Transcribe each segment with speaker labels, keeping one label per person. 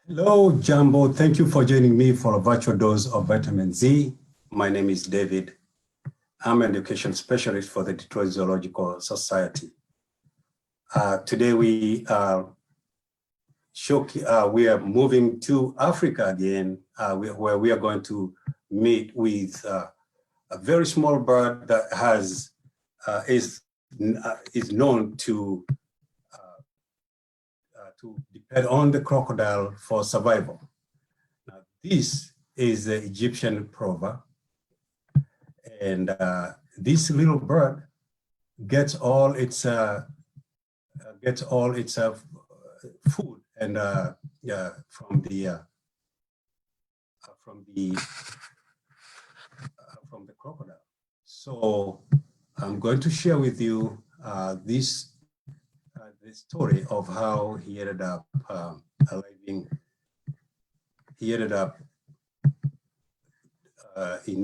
Speaker 1: Hello, Jumbo. Thank you for joining me for a virtual dose of vitamin Z. My name is David. I'm an education specialist for the Detroit Zoological Society. Today we are moving to Africa again, where we are going to meet with a very small bird that is known to depend on the crocodile for survival. Now, this is the Egyptian plover, and this little bird gets all its food and from the crocodile. So I'm going to share with you this story of how he ended up in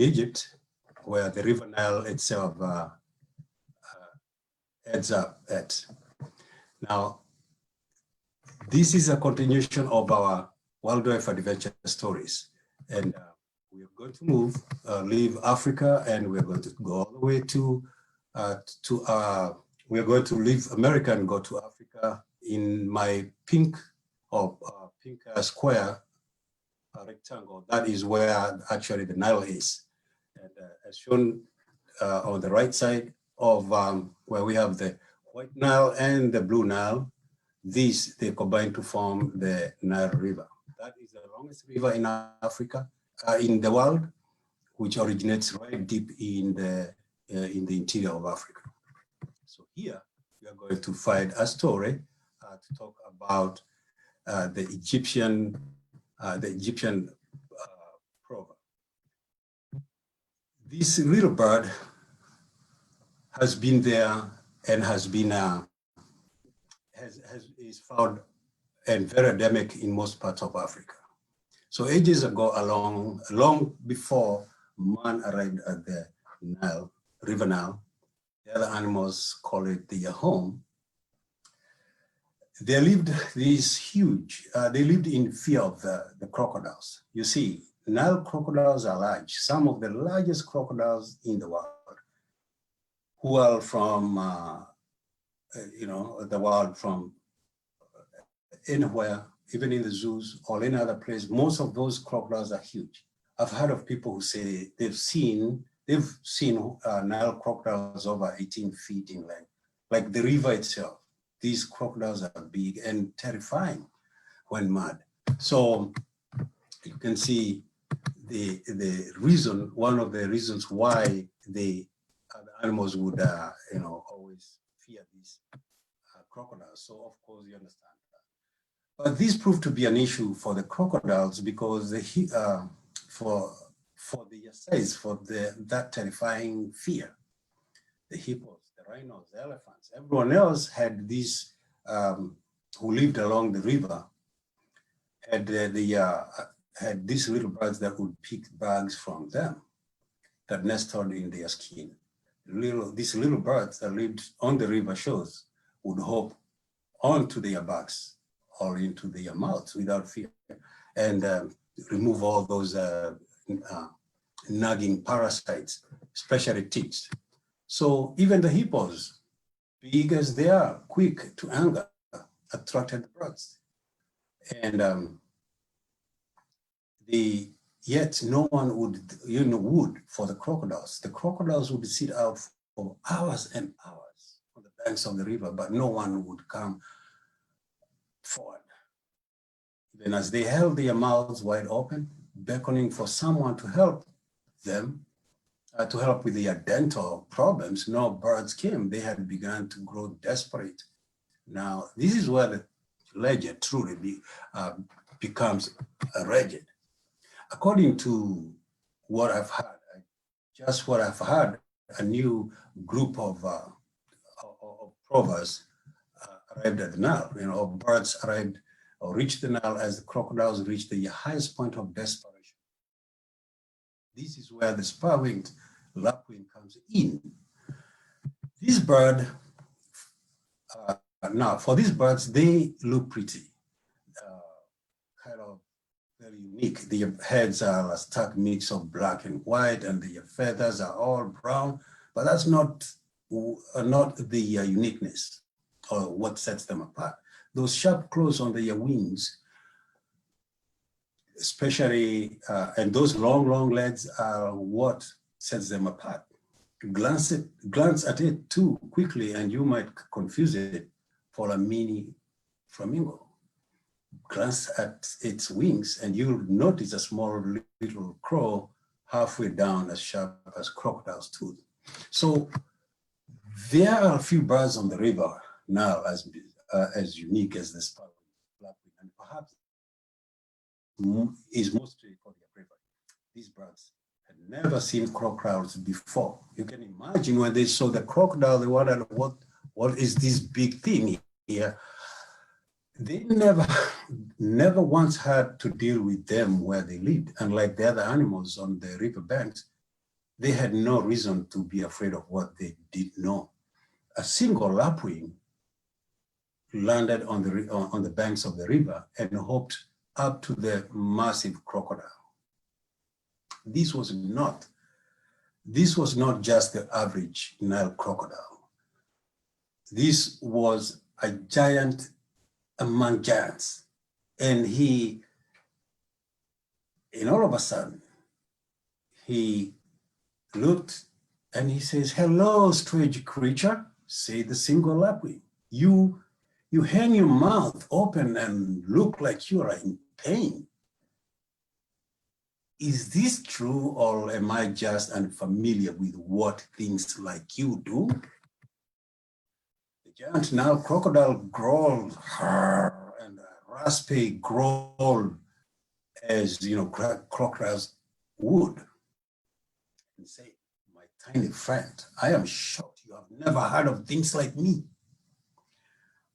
Speaker 1: Egypt, where the River Nile itself ends up at. Now, this is a continuation of our wildlife adventure stories, and we are going to leave Africa, and we're going to go all the way we are going to leave America and go to Africa in my pink square rectangle. That is where actually the Nile is. And as shown on the right side of where we have the White Nile and the Blue Nile, they combine to form the Nile River. That is the longest river in Africa, in the world, which originates right deep in the interior of Africa. So here we are going to find a story to talk about the Egyptian plover. This little bird has been there and is found and very endemic in most parts of Africa. So ages ago, long before man arrived at the River Nile, the other animals call it their home. They lived they lived in fear of the crocodiles. You see, Nile crocodiles are large, some of the largest crocodiles in the world, who are from, the world from anywhere, even in the zoos or any other place. Most of those crocodiles are huge. I've heard of people who say they've seen Nile crocodiles over 18 feet in length, like the river itself. These crocodiles are big and terrifying when mad. So you can see one of the reasons why the animals would, always fear these crocodiles. So of course you understand that. But this proved to be an issue for the crocodiles because for the size, that terrifying fear, the hippos, the rhinos, the elephants, everyone else had these who lived along the river had these little birds that would pick bugs from them that nested in their skin. These little birds that lived on the river shores would hop onto their backs or into their mouths without fear and remove all those nagging parasites, especially ticks. So even the hippos, big as they are, quick to anger, attracted the birds. And yet no one would for the crocodiles. The crocodiles would sit out for hours and hours on the banks of the river, but no one would come forward. Even as they held their mouths wide open, beckoning for someone to help them, to help with their dental problems, no birds came. They had begun to grow desperate. Now, this is where the legend truly becomes a legend. According to what I've heard, a new group of plovers arrived at the Nile. Birds arrived or reached the Nile as the crocodiles reached the highest point of desperation. This is where the spur-winged lapwing comes in. This bird, now for these birds, they look pretty. kind of very unique. The heads are a stark mix of black and white, and the feathers are all brown, but that's not the uniqueness or what sets them apart. Those sharp claws on their wings, especially, and those long legs are what sets them apart. Glance at it too quickly and you might confuse it for a mini flamingo. Glance at its wings and you'll notice a small little crow halfway down as sharp as crocodile's tooth. So there are a few birds on the river now as unique as the sparrow, lapwing, and perhaps is mostly for their bravery. These birds had never seen crocodiles before. You can imagine when they saw the crocodile, they wondered, what is this big thing here? They never once had to deal with them where they lived. Unlike the other animals on the riverbanks, they had no reason to be afraid of what they did know. A single lapwing landed on the banks of the river and hopped up to the massive crocodile. This was not just the average Nile crocodile. This was a giant among giants. And all of a sudden, he looked and he says, "Hello, strange creature," said the single lapwing. You hang your mouth open and look like you are in pain. Is this true, or am I just unfamiliar with what things like you do? The giant Nile crocodile growled and a raspy growl as crocodiles would, and say, "My tiny friend, I am shocked you have never heard of things like me.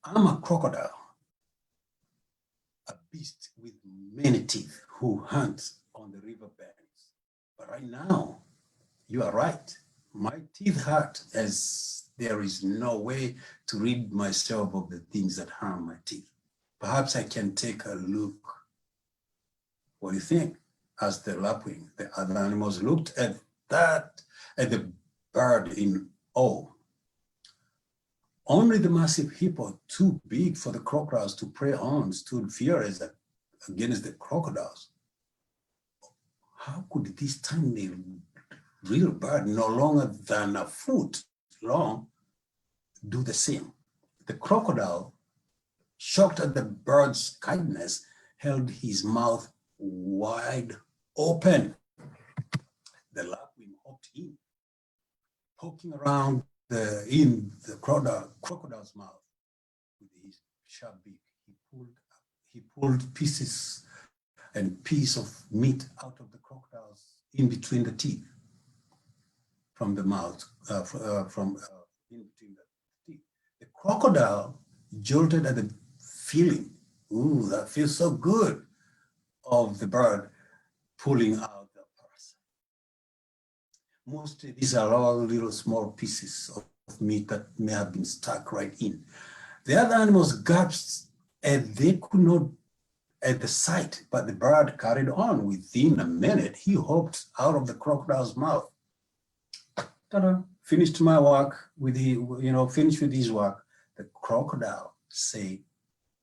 Speaker 1: I'm a crocodile, a beast with many teeth who hunts on the riverbanks. But right now, you are right. My teeth hurt as there is no way to rid myself of the things that harm my teeth. Perhaps I can take a look. What do you think?" asked the lapwing. The other animals looked at the bird in awe. Only the massive hippo, too big for the crocodiles to prey on, stood furious against the crocodiles. How could this tiny real bird, no longer than a foot long, do the same? The crocodile, shocked at the bird's kindness, held his mouth wide open. The lapwing hopped in, poking around in the crocodile's mouth with his sharp beak. He pulled pieces and piece of meat out of the crocodile's in between the teeth from the mouth, in between the teeth. The crocodile jolted at the feeling, "Ooh, that feels so good," of the bird pulling out the parasite. Mostly these are all little small pieces of meat that may have been stuck right in. The other animals gasped and they could not at the sight, but the bird carried on. Within a minute, he hopped out of the crocodile's mouth. Ta-da! Finished my work finished with his work. The crocodile said,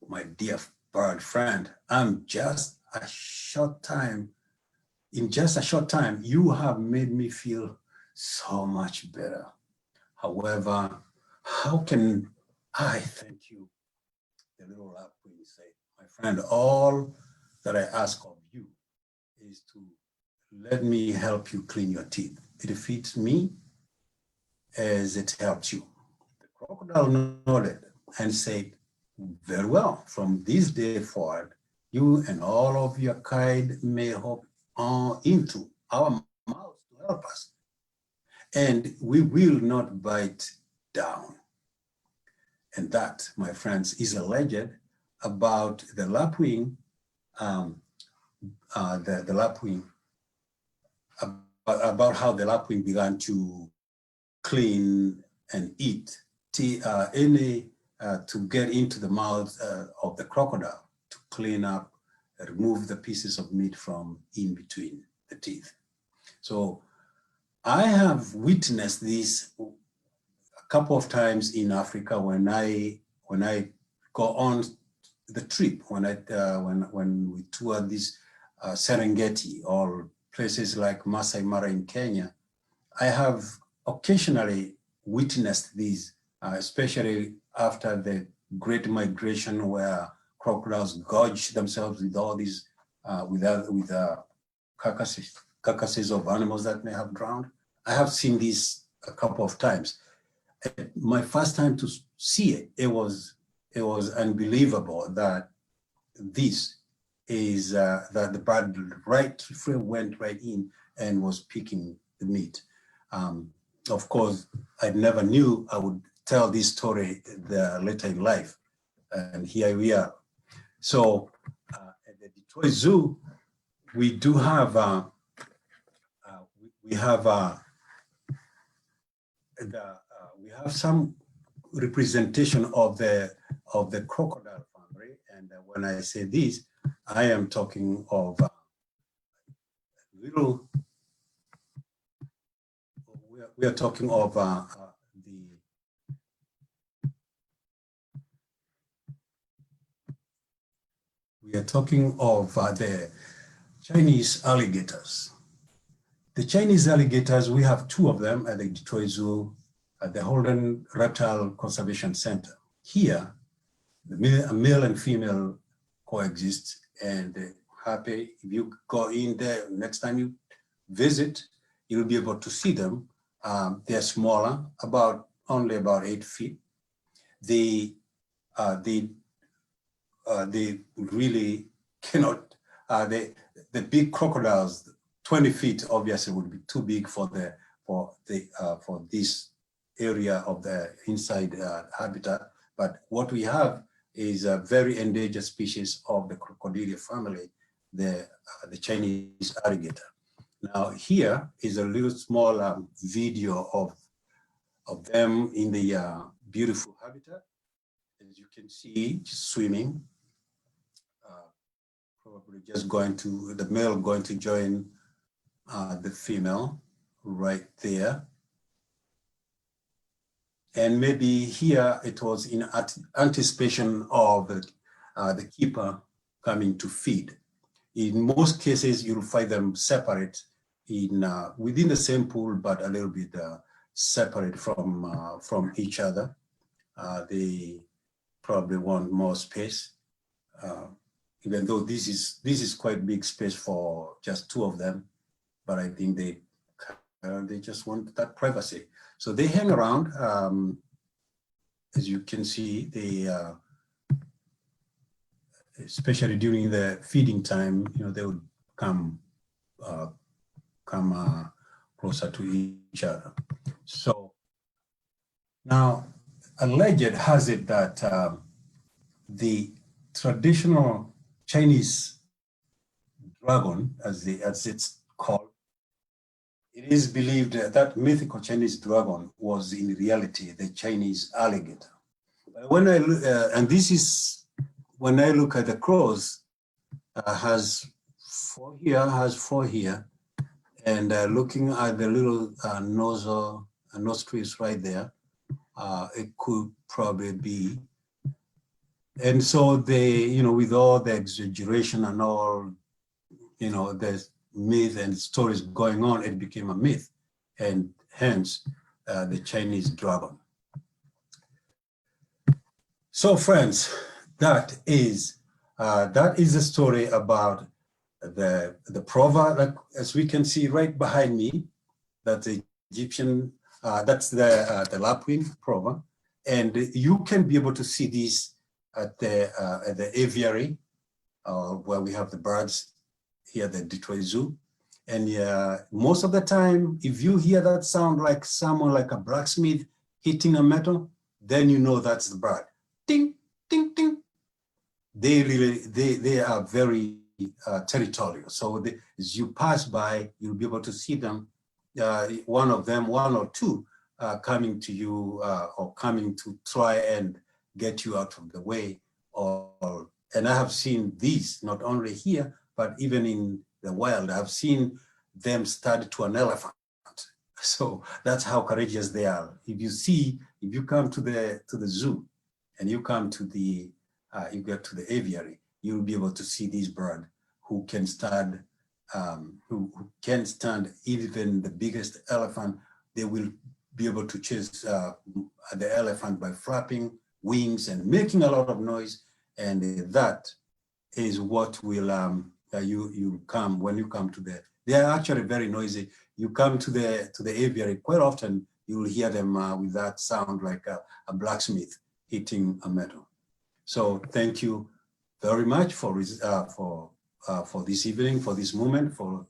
Speaker 1: "My dear bird friend, in just a short time, you have made me feel so much better. However, how can I thank you?" The little lapwing said, "My friend, all that I ask of you is to let me help you clean your teeth. It fits me as it helps you." The crocodile nodded and said, "Very well. From this day forward, you and all of your kind may hop into our mouths to help us, and we will not bite down." And that, my friends, is a legend about the lapwing, about how the lapwing began to clean and eat to get into the mouth of the crocodile, to clean up remove the pieces of meat from in between the teeth. So I have witnessed this a couple of times in Africa when I go on the trip, when we tour this Serengeti or places like Masai Mara in Kenya. I have occasionally witnessed these, especially after the Great Migration, where crocodiles gorge themselves with all these, with carcasses of animals that may have drowned. I have seen this a couple of times. My first time to see it, it was unbelievable that this is that the bird went right in and was picking the meat. Of course, I never knew I would tell this story later in life, and here we are. So at the Detroit Zoo, we do have we have some representation of the crocodile family, and when I say this, I am talking of we are talking of the Chinese alligators. The Chinese alligators, we have two of them at the Detroit Zoo, at the Holden Reptile Conservation Center. Here, a male and female coexist, and happy if you go in there, next time you visit, you'll be able to see them. They're smaller, only about 8 feet. They really cannot, the big crocodiles, 20 feet obviously would be too big for this area of the inside habitat. But what we have is a very endangered species of the crocodile family, the Chinese alligator. Now here is a little small video of them in the beautiful habitat. As you can see, swimming, probably just the male going to join the female right there. And maybe here it was in anticipation of the keeper coming to feed. In most cases, you'll find them separate within the same pool, but a little bit separate from each other. They probably want more space, even though this is quite big space for just two of them. But I think they just want that privacy. So they hang around. As you can see, they especially during the feeding time, they would come closer to each other. So now, alleged has it that the traditional Chinese dragon, as it's called, it is believed that mythical Chinese dragon was in reality the Chinese alligator. When I look, when I look at the crows, has four here, and looking at the little nostrils right there, it could probably be. And so they, with all the exaggeration and all, there's myth and stories going on, it became a myth, and hence the Chinese dragon. So friends, that is a story about the proverb. Like, as we can see right behind me, that's the Egyptian, that's the Lapwing proverb, and you can be able to see this at the aviary, where we have the birds here at the Detroit Zoo. And most of the time, if you hear that sound like someone like a blacksmith hitting a metal, then you know that's the bird. Ding, ding, ding. They are very territorial. So as you pass by, you'll be able to see them, one or two, coming to you or coming to try and get you out of the way, or And I have seen these not only here, but even in the wild. I've seen them stud to an elephant. So that's how courageous they are. If you come to the zoo and you come to you get to the aviary, you'll be able to see these birds who can stand, who can stand even the biggest elephant. They will be able to chase the elephant by flapping wings and making a lot of noise. And that is what will you come when you come to they are actually very noisy. You come to the aviary, quite often you will hear them with that sound like a blacksmith hitting a metal. So thank you very much for this evening, for this moment, for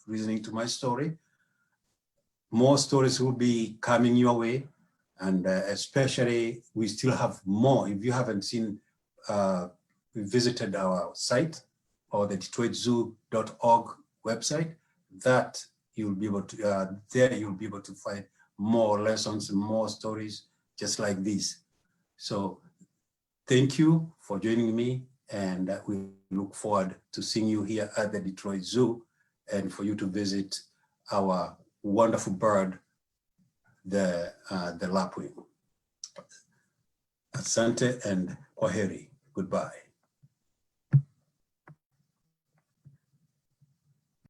Speaker 1: listening to my story. More stories will be coming your way, and especially we still have more. If you haven't seen, visited our site or the DetroitZoo.org website, that you'll be able to there you'll be able to find more lessons and more stories just like this. So thank you for joining me, and we look forward to seeing you here at the Detroit Zoo and for you to visit our wonderful bird, the Lapwing. Asante and kwaheri. Goodbye.